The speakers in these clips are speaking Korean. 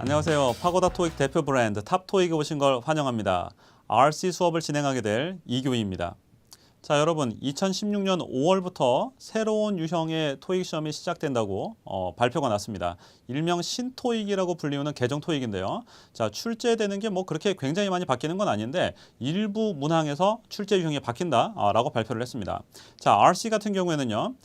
안녕하세요. 파고다 토익 대표 브랜드 탑토익에 오신 걸 환영합니다. RC 수업을 진행하게 될 이교희입니다. 자, 여러분 2016년 5월부터 새로운 유형의 토익 시험이 시작된다고 발표가 났습니다. 일명 신토익이라고 불리우는 개정 토익인데요. 자, 출제되는 게 뭐 그렇게 굉장히 많이 바뀌는 건 아닌데 일부 문항에서 출제 유형이 바뀐다라고 발표를 했습니다. 자, RC 같은 경우에는요.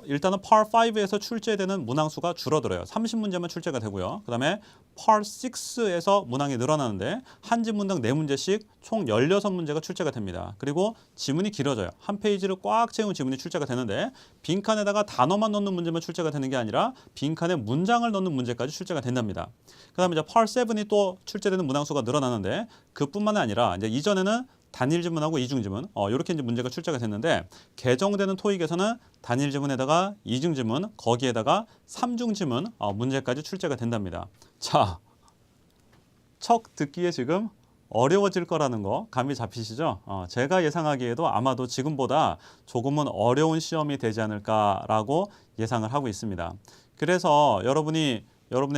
일단은 Part 5에서 출제되는 문항 수가 줄어들어요. 30문제만 출제가 되고요. 그다음에 Part 6에서 문항이 늘어나는데 한 지문당 4문제씩 총 16문제가 출제가 됩니다. 그리고 지문이 길어져요. 한 페이지를 꽉 채운 지문이 출제가 되는데 빈칸에다가 단어만 넣는 문제만 출제가 되는 게 아니라 빈칸에 문장을 넣는 문제까지 출제가 된답니다. 그다음에 이제 Part 7이 또 출제되는 문항 수가 늘어나는데 그뿐만 아니라 이제 이전에는 단일 지문하고 이중 지문 이렇게 이제 문제가 출제가 됐는데 개정되는 토익에서는 단일 지문에다가 이중 지문 거기에다가 삼중 지문 문제까지 출제가 된답니다. 자, 척 듣기에 지금 어려워질 거라는 거 감이 잡히시죠? 제가 예상하기에도 아마도 지금보다 조금은 어려운 시험이 되지 않을까라고 예상을 하고 있습니다. 그래서 여러분의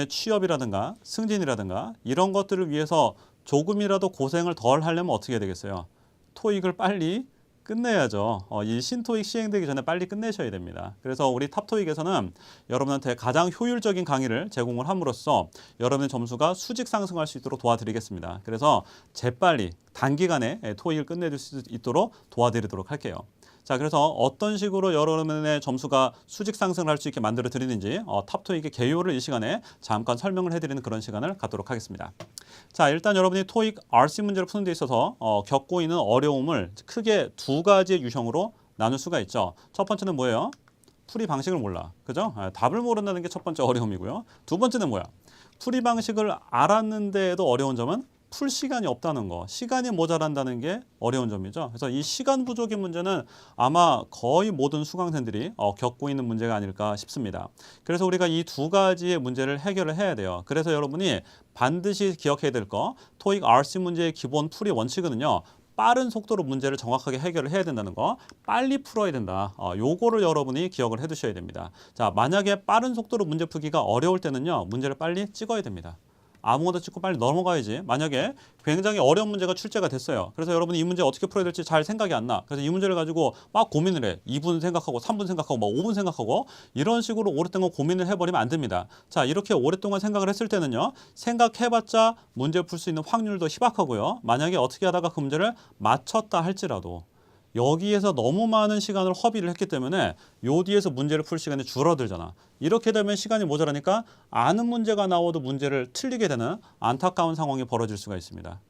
취업이라든가 승진이라든가 이런 것들을 위해서 조금이라도 고생을 덜 하려면 어떻게 해야 되겠어요? 토익을 빨리 끝내야죠. 이 신토익 시행되기 전에 빨리 끝내셔야 됩니다. 그래서 우리 탑토익에서는 여러분한테 가장 효율적인 강의를 제공을 함으로써 여러분의 점수가 수직 상승할 수 있도록 도와드리겠습니다. 그래서 재빨리 단기간에 토익을 끝내줄 수 있도록 도와드리도록 할게요. 자, 그래서 어떤 식으로 여러분의 점수가 수직 상승을 할 수 있게 만들어 드리는지 탑토익의 개요를 이 시간에 잠깐 설명을 해드리는 그런 시간을 갖도록 하겠습니다. 자, 일단 여러분이 토익 RC 문제를 푸는 데 있어서 겪고 있는 어려움을 크게 두 가지의 유형으로 나눌 수가 있죠. 첫 번째는 뭐예요? 풀이 방식을 몰라. 그죠? 답을 모른다는 게 첫 번째 어려움이고요. 두 번째는 뭐야? 풀이 방식을 알았는데도 어려운 점은 풀 시간이 없다는 거, 시간이 모자란다는 게 어려운 점이죠. 그래서 이 시간 부족의 문제는 아마 거의 모든 수강생들이 겪고 있는 문제가 아닐까 싶습니다. 그래서 우리가 이 두 가지의 문제를 해결을 해야 돼요. 그래서 여러분이 반드시 기억해야 될 거, 토익 RC 문제의 기본 풀이 원칙은요. 빠른 속도로 문제를 정확하게 해결을 해야 된다는 거, 빨리 풀어야 된다. 요거를 여러분이 기억을 해두셔야 됩니다. 자, 만약에 빠른 속도로 문제 풀기가 어려울 때는요. 문제를 빨리 찍어야 됩니다. 아무거나 찍고 빨리 넘어가야지. 만약에 굉장히 어려운 문제가 출제가 됐어요. 그래서 여러분이 이 문제 어떻게 풀어야 될지 잘 생각이 안 나. 그래서 이 문제를 가지고 막 고민을 해. 2분 생각하고 3분 생각하고 막 5분 생각하고 이런 식으로 오랫동안 고민을 해버리면 안 됩니다. 자, 이렇게 오랫동안 생각을 했을 때는요. 생각해봤자 문제 풀 수 있는 확률도 희박하고요. 만약에 어떻게 하다가 그 문제를 맞췄다 할지라도 여기에서 너무 많은 시간을 허비를 했기 때문에 요 뒤에서 문제를 풀 시간이 줄어들잖아. 이렇게 되면 시간이 모자라니까 아는 문제가 나와도 문제를 틀리게 되는 안타까운 상황이 벌어질 수가 있습니다.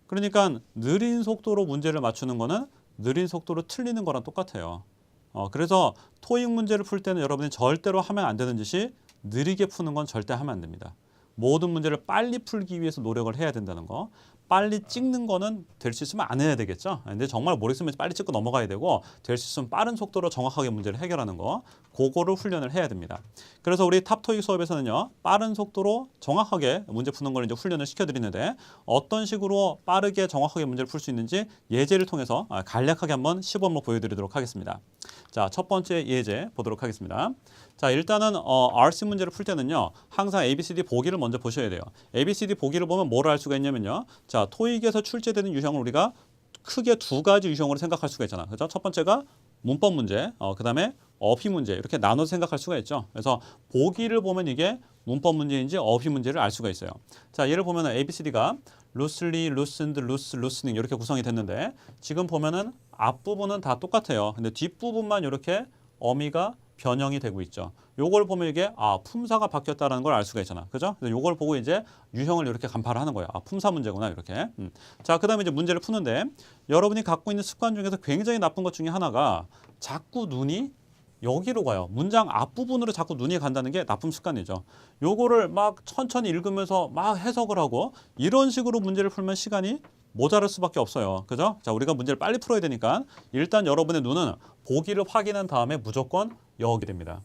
그러니까 느린 속도로 문제를 맞추는 거는 느린 속도로 틀리는 거랑 똑같아요. 그래서 토익 문제를 풀 때는 여러분이 절대로 하면 안 되는 짓이 느리게 푸는 건 절대 하면 안 됩니다. 모든 문제를 빨리 풀기 위해서 노력을 해야 된다는 거. 빨리 찍는 거는 될 수 있으면 안 해야 되겠죠. 근데 정말 모르겠으면 빨리 찍고 넘어가야 되고 될 수 있으면 빠른 속도로 정확하게 문제를 해결하는 거. 그거를 훈련을 해야 됩니다. 그래서 우리 탑토익 수업에서는요. 빠른 속도로 정확하게 문제 푸는 걸 이제 훈련을 시켜드리는데 어떤 식으로 빠르게 정확하게 문제를 풀 수 있는지 예제를 통해서 간략하게 한번 시범을 보여드리도록 하겠습니다. 자, 첫 번째 예제 보도록 하겠습니다. 자, 일단은 RC 문제를 풀 때는요. 항상 ABCD 보기를 먼저 보셔야 돼요. ABCD 보기를 보면 뭘 알 수가 있냐면요. 자, 토익에서 출제되는 유형을 우리가 크게 두 가지 유형으로 생각할 수가 있잖아. 그죠? 첫 번째가 문법 문제, 그다음에 어휘 문제 이렇게 나눠서 생각할 수가 있죠. 그래서 보기를 보면 이게 문법 문제인지 어휘 문제를 알 수가 있어요. 자, 예를 보면 ABCD가 loosely, loosened, loose, loosening 이렇게 구성이 됐는데 지금 보면은 앞부분은 다 똑같아요. 근데 뒷부분만 이렇게 어미가 변형이 되고 있죠. 요걸 보면 이게 품사가 바뀌었다는 걸 알 수가 있잖아. 그죠? 그래서 요걸 보고 이제 유형을 이렇게 간파를 하는 거예요. 품사 문제구나 이렇게. 자, 그다음에 이제 문제를 푸는데 여러분이 갖고 있는 습관 중에서 굉장히 나쁜 것 중에 하나가 자꾸 눈이 여기로 가요. 문장 앞부분으로 자꾸 눈이 간다는 게 나쁜 습관이죠. 요거를 막 천천히 읽으면서 막 해석을 하고 이런 식으로 문제를 풀면 시간이 모자랄 수밖에 없어요. 그죠? 자, 우리가 문제를 빨리 풀어야 되니까 일단 여러분의 눈은 보기를 확인한 다음에 무조건 여기 됩니다.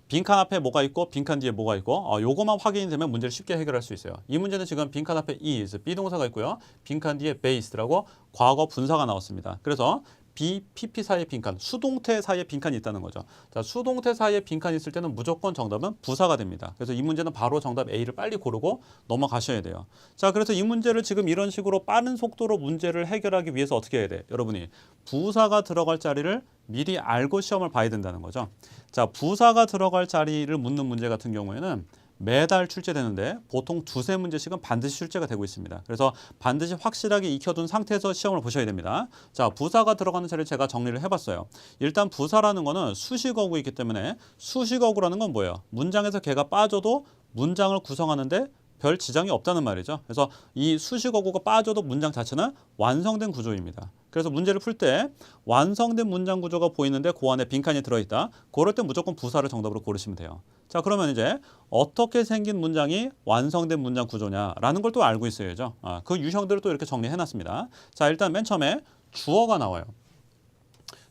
빈칸 앞에 뭐가 있고 빈칸 뒤에 뭐가 있고 요거만 확인이 되면 문제를 쉽게 해결할 수 있어요. 이 문제는 지금 빈칸 앞에 is, 비동사가 있고요. 빈칸 뒤에 based라고 과거 분사가 나왔습니다. 그래서 BPP 사이에 빈칸, 수동태 사이에 빈칸이 있다는 거죠. 자, 수동태 사이에 빈칸이 있을 때는 무조건 정답은 부사가 됩니다. 그래서 이 문제는 바로 정답 A를 빨리 고르고 넘어가셔야 돼요. 자, 그래서 이 문제를 지금 이런 식으로 빠른 속도로 문제를 해결하기 위해서 어떻게 해야 돼? 여러분이 부사가 들어갈 자리를 미리 알고 시험을 봐야 된다는 거죠. 자, 부사가 들어갈 자리를 묻는 문제 같은 경우에는 매달 출제되는데 보통 두세 문제씩은 반드시 출제가 되고 있습니다. 그래서 반드시 확실하게 익혀둔 상태에서 시험을 보셔야 됩니다. 자, 부사가 들어가는 자리를 제가 정리를 해봤어요. 일단 부사라는 거는 수식어구이기 때문에 수식어구라는 건 뭐예요? 문장에서 걔가 빠져도 문장을 구성하는데 별 지장이 없다는 말이죠. 그래서 이 수식어구가 빠져도 문장 자체는 완성된 구조입니다. 그래서 문제를 풀 때 완성된 문장 구조가 보이는데 그 안에 빈칸이 들어있다. 그럴 때 무조건 부사를 정답으로 고르시면 돼요. 자, 그러면 이제 어떻게 생긴 문장이 완성된 문장 구조냐라는 걸 또 알고 있어야죠. 그 유형들을 또 이렇게 정리해놨습니다. 자, 일단 맨 처음에 주어가 나와요.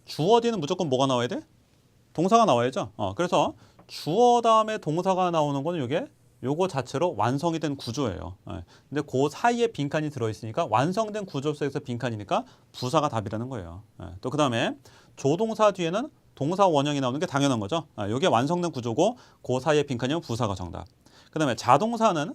주어 뒤에는 무조건 뭐가 나와야 돼? 동사가 나와야죠. 그래서 주어 다음에 동사가 나오는 거는 이게 요거 자체로 완성이 된 구조예요. 근데 그 사이에 빈칸이 들어있으니까 완성된 구조 속에서 빈칸이니까 부사가 답이라는 거예요. 또 그 다음에 조동사 뒤에는 동사 원형이 나오는 게 당연한 거죠. 이게 완성된 구조고 그 사이에 빈칸이면 부사가 정답. 그 다음에 자동사는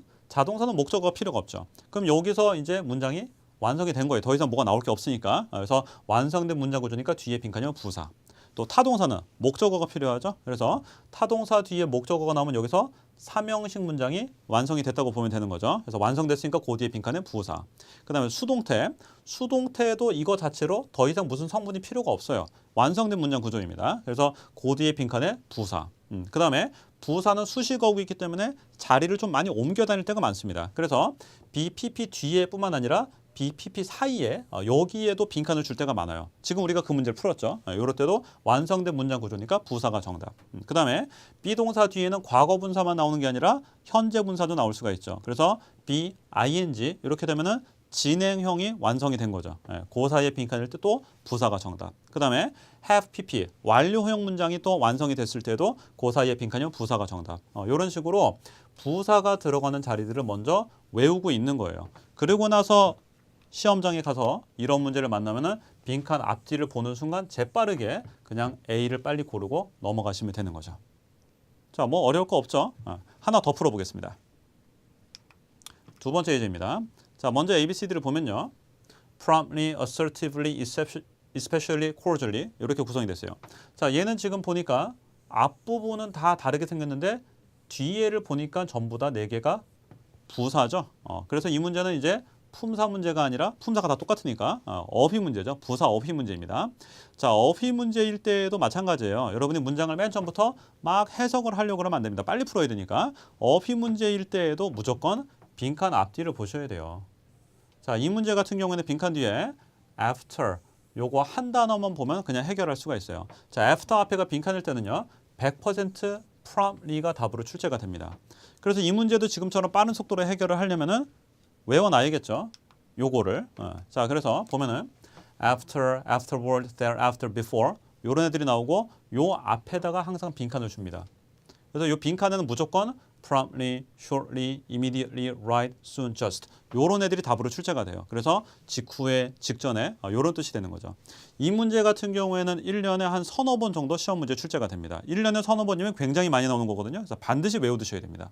목적어가 필요가 없죠. 그럼 여기서 이제 문장이 완성이 된 거예요. 더 이상 뭐가 나올 게 없으니까. 그래서 완성된 문장 구조니까 뒤에 빈칸이면 부사. 또 타동사는 목적어가 필요하죠. 그래서 타동사 뒤에 목적어가 나오면 여기서 삼형식 문장이 완성이 됐다고 보면 되는 거죠. 그래서 완성됐으니까 그 뒤에 빈칸은 부사. 그 다음에 수동태도 이거 자체로 더 이상 무슨 성분이 필요가 없어요. 완성된 문장 구조입니다. 그래서 그 뒤에 빈칸에 부사. 그 다음에 부사는 수식어구이기 때문에 자리를 좀 많이 옮겨 다닐 때가 많습니다. 그래서 BPP 뒤에 뿐만 아니라 BPP 사이에 여기에도 빈칸을 줄 때가 많아요. 지금 우리가 그 문제를 풀었죠. 이럴 때도 완성된 문장 구조니까 부사가 정답. 그 다음에 비동사 뒤에는 과거 분사만 나오는 게 아니라 현재 분사도 나올 수가 있죠. 그래서 be, ing 이렇게 되면은 진행형이 완성이 된 거죠. 그 사이에 빈칸일 때 또 부사가 정답. 그 다음에 have pp 완료형 문장이 또 완성이 됐을 때도 그 사이에 빈칸이면 부사가 정답. 이런 식으로 부사가 들어가는 자리들을 먼저 외우고 있는 거예요. 그리고 나서 시험장에 가서 이런 문제를 만나면은 빈칸 앞뒤를 보는 순간 재빠르게 그냥 A를 빨리 고르고 넘어가시면 되는 거죠. 자, 뭐 어려울 거 없죠? 하나 더 풀어보겠습니다. 두 번째 예제입니다. 자, 먼저 ABCD를 보면요. promptly, assertively, especially cordially 이렇게 구성이 됐어요. 자, 얘는 지금 보니까 앞부분은 다 다르게 생겼는데 뒤에를 보니까 전부 다 4개가 부사죠. 그래서 이 문제는 이제 품사 문제가 아니라 품사가 다 똑같으니까 어휘 문제죠. 부사 어휘 문제입니다. 자, 어휘 문제일 때도 마찬가지예요. 여러분이 문장을 맨 처음부터 막 해석을 하려고 하면 안 됩니다. 빨리 풀어야 되니까. 어휘 문제일 때에도 무조건 빈칸 앞뒤를 보셔야 돼요. 자, 이 문제 같은 경우에는 빈칸 뒤에 after 요거 한 단어만 보면 그냥 해결할 수가 있어요. 자, after 앞에가 빈칸일 때는요. 100% promptly가 답으로 출제가 됩니다. 그래서 이 문제도 지금처럼 빠른 속도로 해결을 하려면은 외워놔야겠죠. 요거를. 자, 그래서 보면은 after, afterward, thereafter, before 요런 애들이 나오고 요 앞에다가 항상 빈칸을 줍니다. 그래서 요 빈칸에는 무조건 promptly, shortly, immediately, right, soon, just 요런 애들이 답으로 출제가 돼요. 그래서 직후에, 직전에 요런 뜻이 되는 거죠. 이 문제 같은 경우에는 1년에 한 서너 번 정도 시험 문제 출제가 됩니다. 1년에 서너 번이면 굉장히 많이 나오는 거거든요. 그래서 반드시 외워두셔야 됩니다.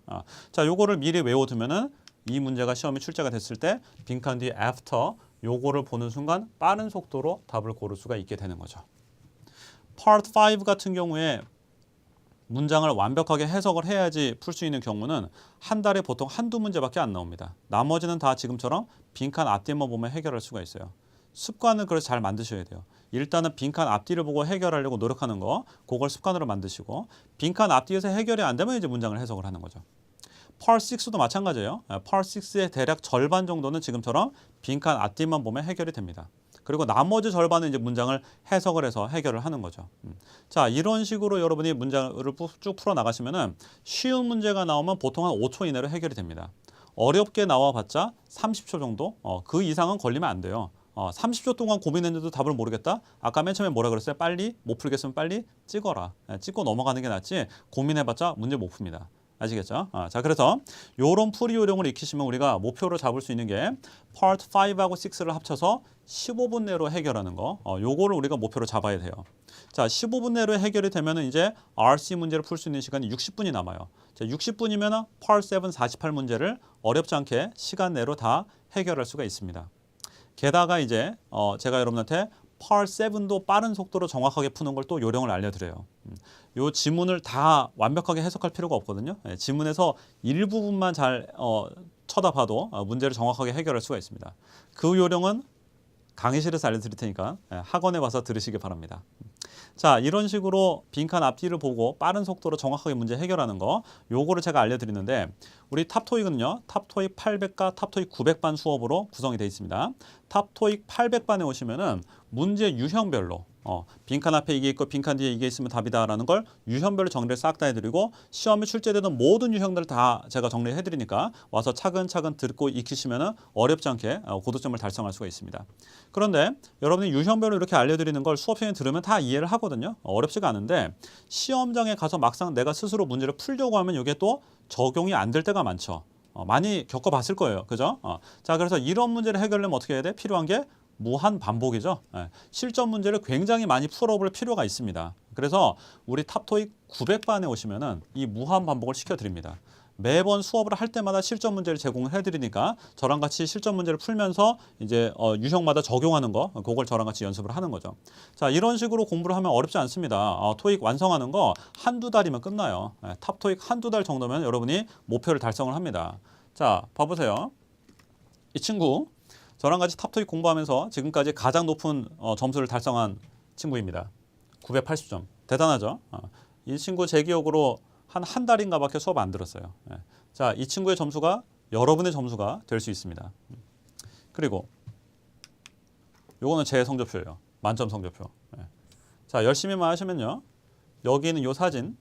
자, 요거를 미리 외워두면은 이 문제가 시험에 출제가 됐을 때 빈칸 뒤에 after 요거를 보는 순간 빠른 속도로 답을 고를 수가 있게 되는 거죠. Part 5 같은 경우에 문장을 완벽하게 해석을 해야지 풀 수 있는 경우는 한 달에 보통 한두 문제밖에 안 나옵니다. 나머지는 다 지금처럼 빈칸 앞뒤만 보면 해결할 수가 있어요. 습관을 그래서 잘 만드셔야 돼요. 일단은 빈칸 앞뒤를 보고 해결하려고 노력하는 거 그걸 습관으로 만드시고 빈칸 앞뒤에서 해결이 안 되면 이제 문장을 해석을 하는 거죠. Part 6도 마찬가지예요. Part 6의 대략 절반 정도는 지금처럼 빈칸 앞뒤만 보면 해결이 됩니다. 그리고 나머지 절반은 이제 문장을 해석을 해서 해결을 하는 거죠. 자, 이런 식으로 여러분이 문장을 쭉 풀어 나가시면은 쉬운 문제가 나오면 보통 한 5초 이내로 해결이 됩니다. 어렵게 나와봤자 30초 정도? 그 이상은 걸리면 안 돼요. 30초 동안 고민했는데도 답을 모르겠다? 아까 맨 처음에 뭐라 그랬어요? 빨리 못 풀겠으면 빨리 찍어라. 찍고 넘어가는 게 낫지 고민해봤자 문제 못 풉니다. 아시겠죠? 자, 그래서 요런 풀이 요령을 익히시면 우리가 목표로 잡을 수 있는 게 Part 5하고 6를 합쳐서 15분 내로 해결하는 거. 요거를 우리가 목표로 잡아야 돼요. 자, 15분 내로 해결이 되면은 이제 RC 문제를 풀 수 있는 시간이 60분이 남아요. 자, 60분이면은 Part 7 48문제를 어렵지 않게 시간 내로 다 해결할 수가 있습니다. 게다가 이제 제가 여러분한테 Part 7도 빠른 속도로 정확하게 푸는 걸 또 요령을 알려드려요. 요 지문을 다 완벽하게 해석할 필요가 없거든요. 지문에서 일부분만 잘 쳐다봐도 문제를 정확하게 해결할 수가 있습니다. 그 요령은 강의실에서 알려드릴 테니까 학원에 와서 들으시기 바랍니다. 자, 이런 식으로 빈칸 앞뒤를 보고 빠른 속도로 정확하게 문제 해결하는 거, 요거를 제가 알려드리는데 우리 탑토익은요, 탑토익 800과 탑토익 900반 수업으로 구성이 되어 있습니다. 탑토익 800반에 오시면은 문제 유형별로 빈칸 앞에 이게 있고 빈칸 뒤에 이게 있으면 답이다라는 걸 유형별로 정리를 싹 다 해드리고 시험에 출제되는 모든 유형들을 다 제가 정리해드리니까 와서 차근차근 듣고 익히시면 어렵지 않게 고득점을 달성할 수가 있습니다. 그런데 여러분이 유형별로 이렇게 알려드리는 걸 수업 시간에 들으면 다 이해를 하거든요. 어렵지가 않은데 시험장에 가서 막상 내가 스스로 문제를 풀려고 하면 이게 또 적용이 안 될 때가 많죠. 많이 겪어봤을 거예요. 그죠? 자, 그래서 이런 문제를 해결하려면 어떻게 해야 돼? 필요한 게 무한 반복이죠. 실전 문제를 굉장히 많이 풀어볼 필요가 있습니다. 그래서 우리 탑토익 900반에 오시면은 이 무한 반복을 시켜드립니다. 매번 수업을 할 때마다 실전 문제를 제공을 해드리니까 저랑 같이 실전 문제를 풀면서 이제 유형마다 적용하는 거, 그걸 저랑 같이 연습을 하는 거죠. 자, 이런 식으로 공부를 하면 어렵지 않습니다. 토익 완성하는 거 한두 달이면 끝나요. 탑토익 한두 달 정도면 여러분이 목표를 달성을 합니다. 자, 봐보세요. 이 친구 저랑 같이 탑토익 공부하면서 지금까지 가장 높은 점수를 달성한 친구입니다. 980점. 대단하죠? 이 친구 제 기억으로 한 달인가 밖에 수업 안 들었어요. 자, 이 친구의 점수가 여러분의 점수가 될 수 있습니다. 그리고 요거는 제 성적표예요. 만점 성적표. 자, 열심히만 하시면요. 여기 있는 요 사진,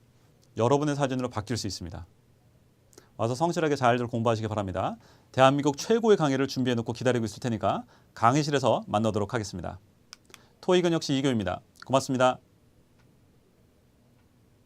여러분의 사진으로 바뀔 수 있습니다. 와서 성실하게 잘들 공부하시기 바랍니다. 대한민국 최고의 강의를 준비해 놓고 기다리고 있을 테니까 강의실에서 만나도록 하겠습니다. 토익은 역시 이교입니다. 고맙습니다.